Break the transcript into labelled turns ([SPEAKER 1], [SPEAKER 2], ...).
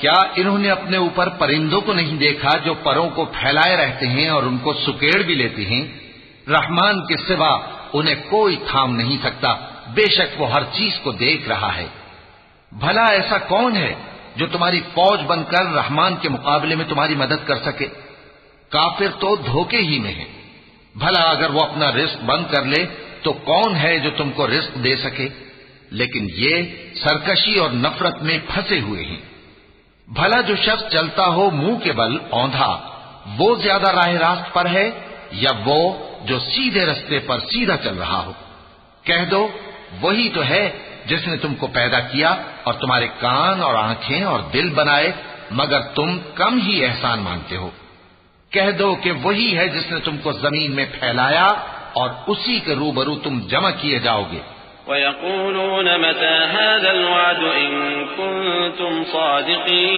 [SPEAKER 1] کیا انہوں نے اپنے اوپر پرندوں کو نہیں دیکھا جو پروں کو پھیلائے رہتے ہیں اور ان کو سکیڑ بھی لیتے ہیں؟ رحمان کے سوا انہیں کوئی تھام نہیں سکتا، بے شک وہ ہر چیز کو دیکھ رہا ہے۔ بھلا ایسا کون ہے جو تمہاری فوج بن کر رحمان کے مقابلے میں تمہاری مدد کر سکے؟ کافر تو دھوکے ہی میں ہے۔ بھلا اگر وہ اپنا رزق بند کر لے تو کون ہے جو تم کو رزق دے سکے؟ لیکن یہ سرکشی اور نفرت میں پھنسے ہوئے ہیں۔ بھلا جو شخص چلتا ہو منہ کے بل اوندھا، وہ زیادہ راہ راست پر ہے یا وہ جو سیدھے رستے پر سیدھا چل رہا ہو؟ کہہ دو وہی تو ہے جس نے تم کو پیدا کیا اور تمہارے کان اور آنکھیں اور دل بنائے، مگر تم کم ہی احسان مانتے ہو۔ کہہ دو کہ وہی ہے جس نے تم کو زمین میں پھیلایا اور اسی کے روبرو تم جمع کیے جاؤ گے۔
[SPEAKER 2] وَيَقُولُونَ مَتَى هَذَا الْوَعْدُ إِن كُنتُمْ صَادِقِينَ